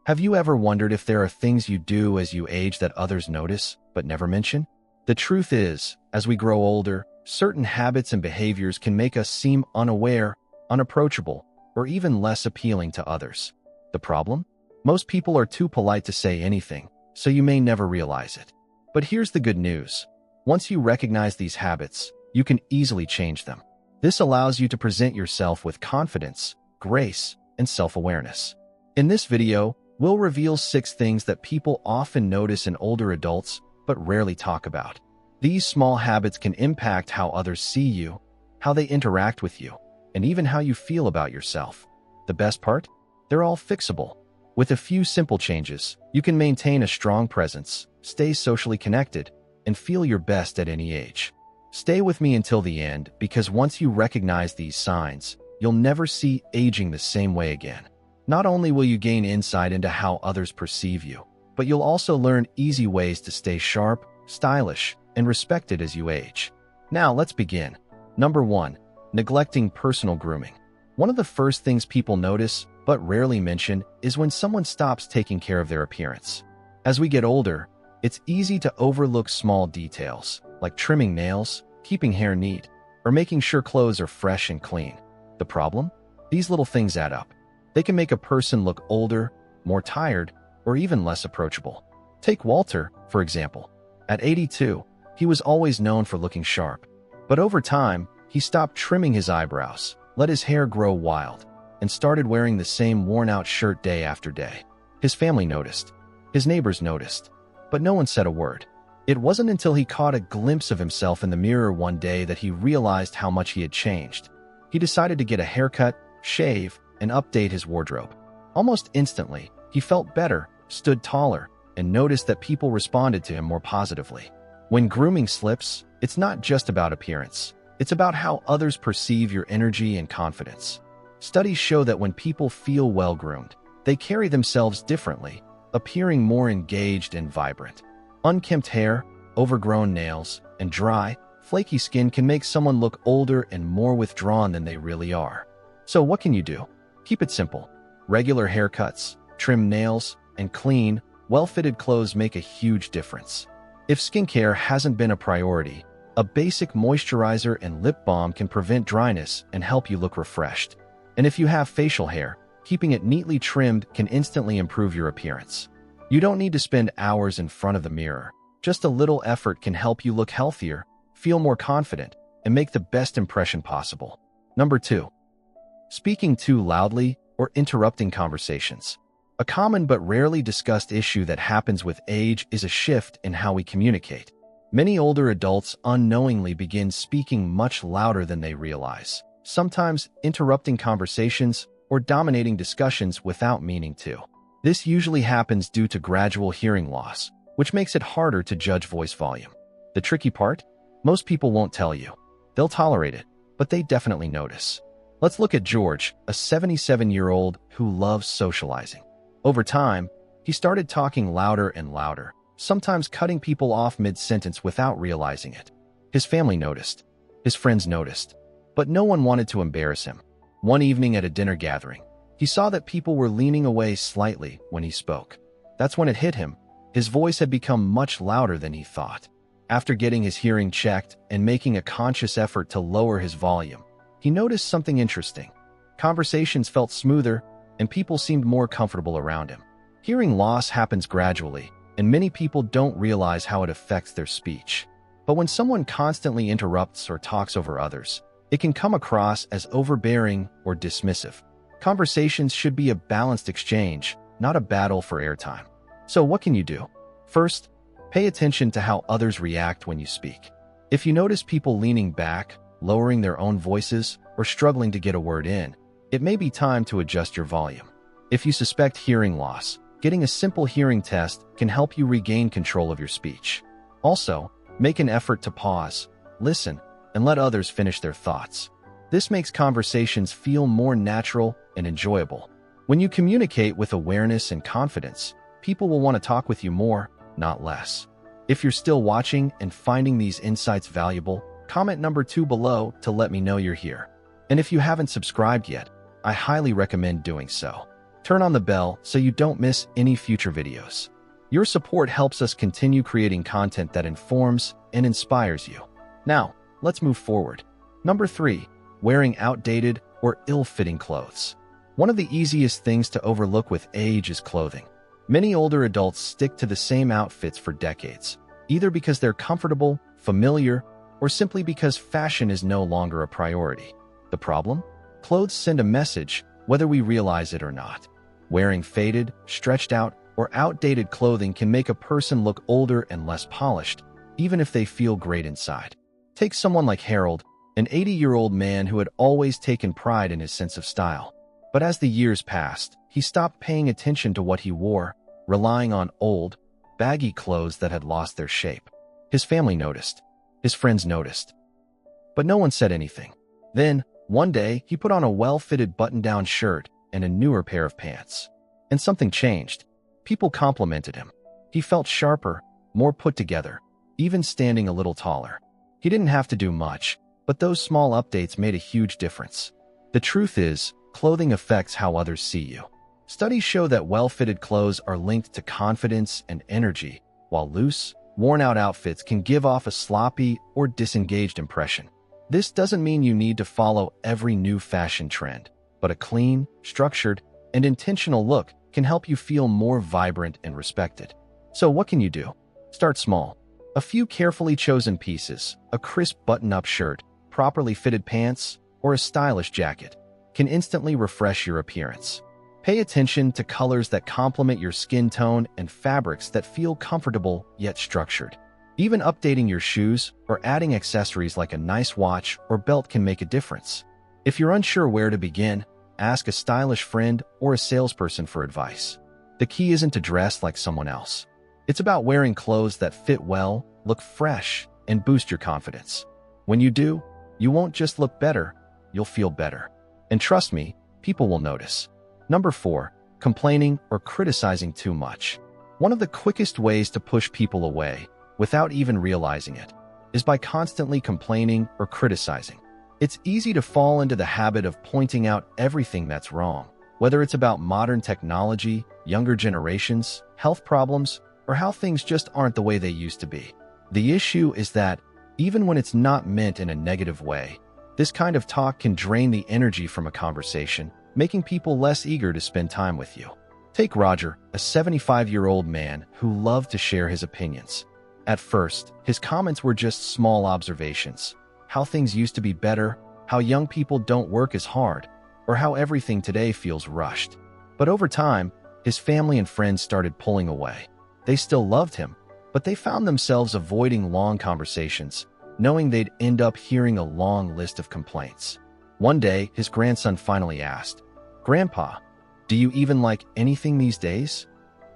Have you ever wondered if there are things you do as you age that others notice but never mention? The truth is, as we grow older, certain habits and behaviors can make us seem unaware, unapproachable, or even less appealing to others. The problem? Most people are too polite to say anything, so you may never realize it. But here's the good news. Once you recognize these habits, you can easily change them. This allows you to present yourself with confidence, grace, and self-awareness. In this video, we'll reveal 6 things that people often notice in older adults but rarely talk about. These small habits can impact how others see you, how they interact with you, and even how you feel about yourself. The best part? They're all fixable. With a few simple changes, you can maintain a strong presence, stay socially connected, and feel your best at any age. Stay with me until the end, because once you recognize these signs, you'll never see aging the same way again. Not only will you gain insight into how others perceive you, but you'll also learn easy ways to stay sharp, stylish, and respected as you age. Now let's begin. Number 1. Neglecting personal grooming. One of the first things people notice, but rarely mention, is when someone stops taking care of their appearance. As we get older, it's easy to overlook small details, like trimming nails, keeping hair neat, or making sure clothes are fresh and clean. The problem? These little things add up. They can make a person look older, more tired, or even less approachable. Take Walter, for example. At 82, he was always known for looking sharp. But over time, he stopped trimming his eyebrows, let his hair grow wild, and started wearing the same worn-out shirt day after day. His family noticed. His neighbors noticed. But no one said a word. It wasn't until he caught a glimpse of himself in the mirror one day that he realized how much he had changed. He decided to get a haircut, shave, and update his wardrobe. Almost instantly, he felt better, stood taller, and noticed that people responded to him more positively. When grooming slips, it's not just about appearance. It's about how others perceive your energy and confidence. Studies show that when people feel well-groomed, they carry themselves differently, appearing more engaged and vibrant. Unkempt hair, overgrown nails, and dry, flaky skin can make someone look older and more withdrawn than they really are. So what can you do? Keep it simple. Regular haircuts, trim nails, and clean, well-fitted clothes make a huge difference. If skincare hasn't been a priority, a basic moisturizer and lip balm can prevent dryness and help you look refreshed. And if you have facial hair, keeping it neatly trimmed can instantly improve your appearance. You don't need to spend hours in front of the mirror. Just a little effort can help you look healthier, feel more confident, and make the best impression possible. Number 2. Speaking too loudly or interrupting conversations. A common but rarely discussed issue that happens with age is a shift in how we communicate. Many older adults unknowingly begin speaking much louder than they realize, sometimes interrupting conversations or dominating discussions without meaning to. This usually happens due to gradual hearing loss, which makes it harder to judge voice volume. The tricky part? Most people won't tell you. They'll tolerate it, but they definitely notice. Let's look at George, a 77-year-old who loves socializing. Over time, he started talking louder and louder, sometimes cutting people off mid-sentence without realizing it. His family noticed. His friends noticed. But no one wanted to embarrass him. One evening at a dinner gathering, he saw that people were leaning away slightly when he spoke. That's when it hit him. His voice had become much louder than he thought. After getting his hearing checked and making a conscious effort to lower his volume, he noticed something interesting. Conversations felt smoother, and people seemed more comfortable around him. Hearing loss happens gradually, and many people don't realize how it affects their speech. But when someone constantly interrupts or talks over others, it can come across as overbearing or dismissive. Conversations should be a balanced exchange, not a battle for airtime. So what can you do? First, pay attention to how others react when you speak. If you notice people leaning back, lowering their own voices, or struggling to get a word in, it may be time to adjust your volume. If you suspect hearing loss, getting a simple hearing test can help you regain control of your speech. Also, make an effort to pause, listen, and let others finish their thoughts. This makes conversations feel more natural and enjoyable. When you communicate with awareness and confidence, people will want to talk with you more, not less. If you're still watching and finding these insights valuable, comment number 2 below to let me know you're here. And if you haven't subscribed yet, I highly recommend doing so. Turn on the bell so you don't miss any future videos. Your support helps us continue creating content that informs and inspires you. Now, let's move forward. Number 3, wearing outdated or ill-fitting clothes. One of the easiest things to overlook with age is clothing. Many older adults stick to the same outfits for decades, either because they're comfortable, familiar, or simply because fashion is no longer a priority. The problem? Clothes send a message, whether we realize it or not. Wearing faded, stretched out, or outdated clothing can make a person look older and less polished, even if they feel great inside. Take someone like Harold, an 80-year-old man who had always taken pride in his sense of style. But as the years passed, he stopped paying attention to what he wore, relying on old, baggy clothes that had lost their shape. His family noticed. His friends noticed. But no one said anything. Then, one day, he put on a well-fitted button-down shirt and a newer pair of pants. And something changed. People complimented him. He felt sharper, more put together, even standing a little taller. He didn't have to do much, but those small updates made a huge difference. The truth is, clothing affects how others see you. Studies show that well-fitted clothes are linked to confidence and energy, while loose, worn-out outfits can give off a sloppy or disengaged impression. This doesn't mean you need to follow every new fashion trend, but a clean, structured, and intentional look can help you feel more vibrant and respected. So what can you do? Start small. A few carefully chosen pieces, a crisp button-up shirt, properly fitted pants, or a stylish jacket, can instantly refresh your appearance. Pay attention to colors that complement your skin tone and fabrics that feel comfortable yet structured. Even updating your shoes or adding accessories like a nice watch or belt can make a difference. If you're unsure where to begin, ask a stylish friend or a salesperson for advice. The key isn't to dress like someone else. It's about wearing clothes that fit well, look fresh, and boost your confidence. When you do, you won't just look better, you'll feel better. And trust me, people will notice. Number 4, complaining or criticizing too much. One of the quickest ways to push people away, without even realizing it, is by constantly complaining or criticizing. It's easy to fall into the habit of pointing out everything that's wrong, whether it's about modern technology, younger generations, health problems, or how things just aren't the way they used to be. The issue is that, even when it's not meant in a negative way, this kind of talk can drain the energy from a conversation, making people less eager to spend time with you. Take Roger, a 75-year-old man who loved to share his opinions. At first, his comments were just small observations. How things used to be better, how young people don't work as hard, or how everything today feels rushed. But over time, his family and friends started pulling away. They still loved him, but they found themselves avoiding long conversations, knowing they'd end up hearing a long list of complaints. One day, his grandson finally asked, "Grandpa, do you even like anything these days?"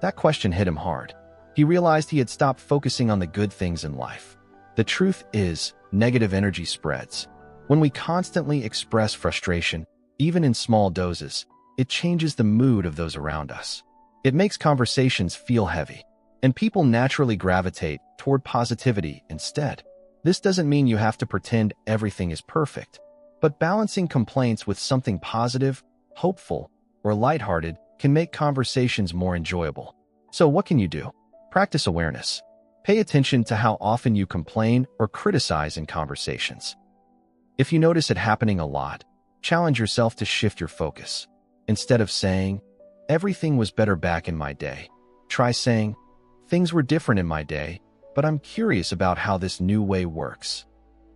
That question hit him hard. He realized he had stopped focusing on the good things in life. The truth is, negative energy spreads. When we constantly express frustration, even in small doses, it changes the mood of those around us. It makes conversations feel heavy, and people naturally gravitate toward positivity instead. This doesn't mean you have to pretend everything is perfect, but balancing complaints with something positive, hopeful, or lighthearted can make conversations more enjoyable. So what can you do? Practice awareness. Pay attention to how often you complain or criticize in conversations. If you notice it happening a lot, challenge yourself to shift your focus. Instead of saying, "Everything was better back in my day," try saying, "Things were different in my day, but I'm curious about how this new way works."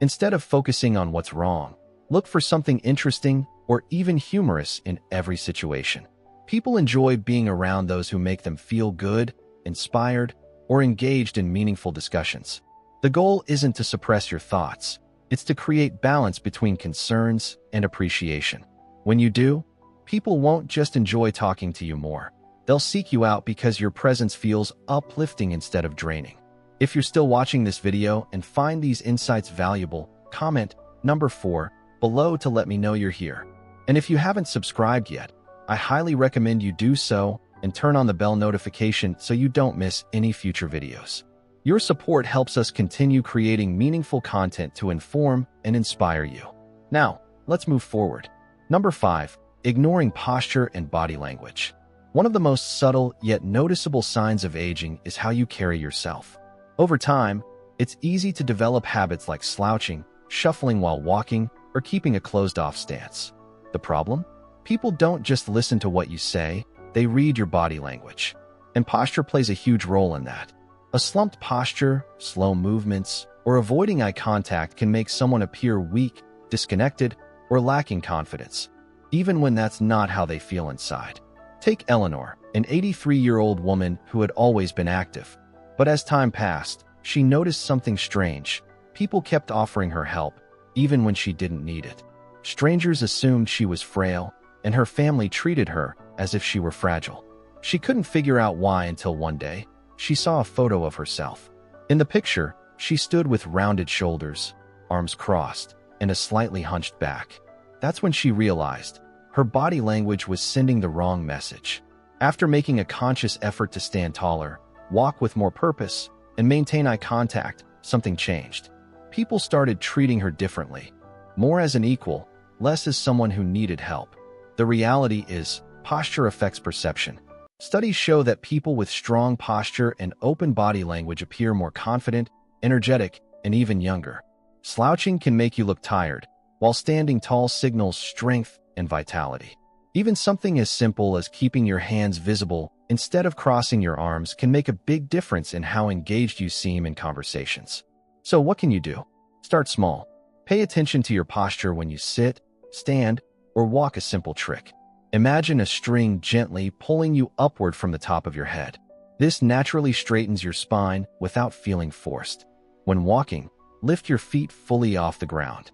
Instead of focusing on what's wrong, look for something interesting or even humorous in every situation. People enjoy being around those who make them feel good, inspired, or engaged in meaningful discussions. The goal isn't to suppress your thoughts, it's to create balance between concerns and appreciation. When you do, people won't just enjoy talking to you more. They'll seek you out because your presence feels uplifting instead of draining. If you're still watching this video and find these insights valuable, comment number 4 below to let me know you're here. And if you haven't subscribed yet, I highly recommend you do so and turn on the bell notification so you don't miss any future videos. Your support helps us continue creating meaningful content to inform and inspire you. Now, let's move forward. Number 5, ignoring posture and body language. One of the most subtle yet noticeable signs of aging is how you carry yourself. Over time, it's easy to develop habits like slouching, shuffling while walking, or keeping a closed-off stance. The problem? People don't just listen to what you say, they read your body language. And posture plays a huge role in that. A slumped posture, slow movements, or avoiding eye contact can make someone appear weak, disconnected, or lacking confidence, even when that's not how they feel inside. Take Eleanor, an 83-year-old woman who had always been active. But as time passed, she noticed something strange. People kept offering her help, even when she didn't need it. Strangers assumed she was frail, and her family treated her as if she were fragile. She couldn't figure out why until one day, she saw a photo of herself. In the picture, she stood with rounded shoulders, arms crossed, and a slightly hunched back. That's when she realized her body language was sending the wrong message. After making a conscious effort to stand taller, walk with more purpose, and maintain eye contact, something changed. People started treating her differently, more as an equal, less as someone who needed help. The reality is, posture affects perception. Studies show that people with strong posture and open body language appear more confident, energetic, and even younger. Slouching can make you look tired, while standing tall signals strength and vitality. Even something as simple as keeping your hands visible instead of crossing your arms can make a big difference in how engaged you seem in conversations. So what can you do? Start small. Pay attention to your posture when you sit, stand, or walk. A simple trick. Imagine a string gently pulling you upward from the top of your head. This naturally straightens your spine without feeling forced. When walking, lift your feet fully off the ground.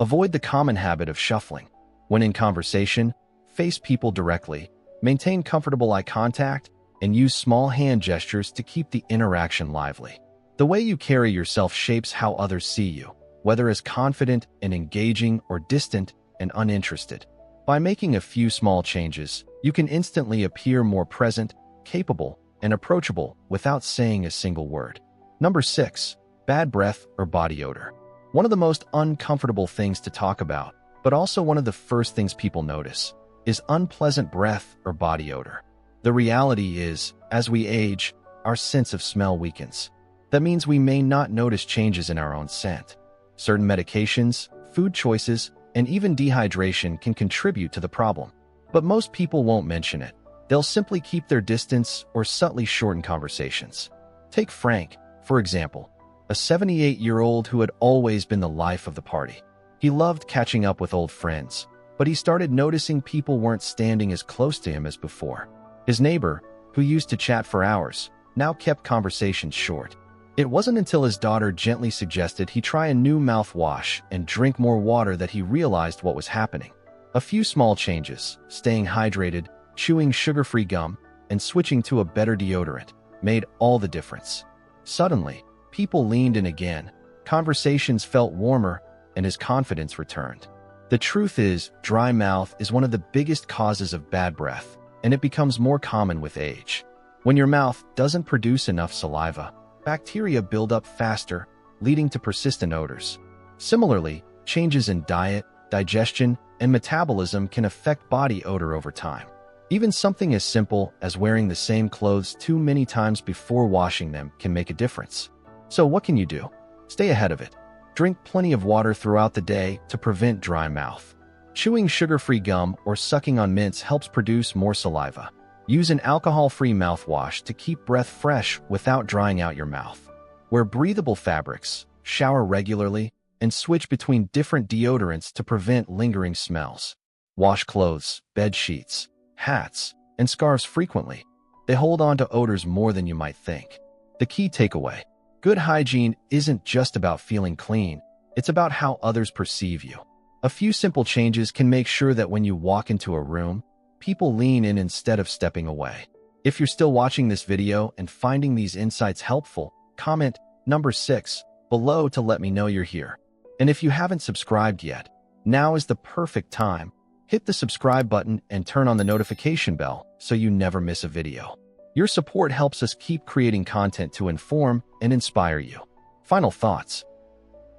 Avoid the common habit of shuffling. When in conversation, face people directly, maintain comfortable eye contact, and use small hand gestures to keep the interaction lively. The way you carry yourself shapes how others see you, whether as confident and engaging or distant and uninterested. By making a few small changes, you can instantly appear more present, capable, and approachable without saying a single word. Number 6. Bad breath or body odor. One of the most uncomfortable things to talk about, but also one of the first things people notice, is unpleasant breath or body odor. The reality is, as we age, our sense of smell weakens. That means we may not notice changes in our own scent. Certain medications, food choices, and even dehydration can contribute to the problem. But most people won't mention it. They'll simply keep their distance or subtly shorten conversations. Take Frank, for example, a 78-year-old who had always been the life of the party. He loved catching up with old friends, but he started noticing people weren't standing as close to him as before. His neighbor, who used to chat for hours, now kept conversations short. It wasn't until his daughter gently suggested he try a new mouthwash and drink more water that he realized what was happening. A few small changes, staying hydrated, chewing sugar-free gum, and switching to a better deodorant, made all the difference. Suddenly, people leaned in again, conversations felt warmer, and his confidence returned. The truth is, dry mouth is one of the biggest causes of bad breath, and it becomes more common with age. When your mouth doesn't produce enough saliva, bacteria build up faster, leading to persistent odors. Similarly, changes in diet, digestion, and metabolism can affect body odor over time. Even something as simple as wearing the same clothes too many times before washing them can make a difference. So what can you do? Stay ahead of it. Drink plenty of water throughout the day to prevent dry mouth. Chewing sugar-free gum or sucking on mints helps produce more saliva. Use an alcohol-free mouthwash to keep breath fresh without drying out your mouth. Wear breathable fabrics, shower regularly, and switch between different deodorants to prevent lingering smells. Wash clothes, bed sheets, hats, and scarves frequently. They hold on to odors more than you might think. The key takeaway: good hygiene isn't just about feeling clean, it's about how others perceive you. A few simple changes can make sure that when you walk into a room, people lean in instead of stepping away. If you're still watching this video and finding these insights helpful, comment number 6 below to let me know you're here. And if you haven't subscribed yet, now is the perfect time. Hit the subscribe button and turn on the notification bell so you never miss a video. Your support helps us keep creating content to inform and inspire you. Final thoughts.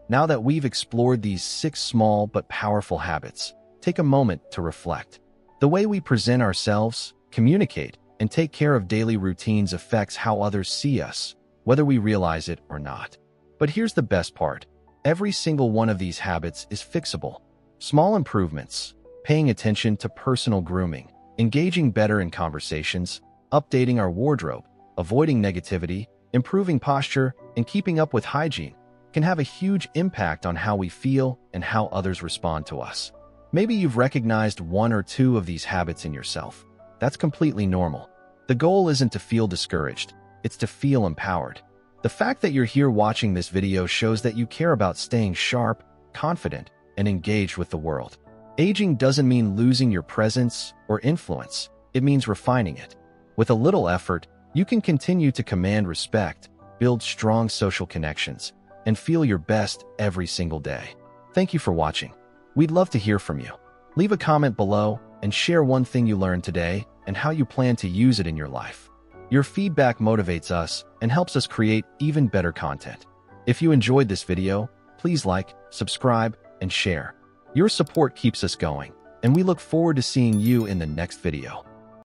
Now that we've explored these 6 small but powerful habits, take a moment to reflect. The way we present ourselves, communicate, and take care of daily routines affects how others see us, whether we realize it or not. But here's the best part. Every single one of these habits is fixable. Small improvements, paying attention to personal grooming, engaging better in conversations, updating our wardrobe, avoiding negativity, improving posture, and keeping up with hygiene can have a huge impact on how we feel and how others respond to us. Maybe you've recognized one or two of these habits in yourself. That's completely normal. The goal isn't to feel discouraged, it's to feel empowered. The fact that you're here watching this video shows that you care about staying sharp, confident, and engaged with the world. Aging doesn't mean losing your presence or influence, it means refining it. With a little effort, you can continue to command respect, build strong social connections, and feel your best every single day. Thank you for watching. We'd love to hear from you. Leave a comment below and share one thing you learned today and how you plan to use it in your life. Your feedback motivates us and helps us create even better content. If you enjoyed this video, please like, subscribe, and share. Your support keeps us going, and we look forward to seeing you in the next video.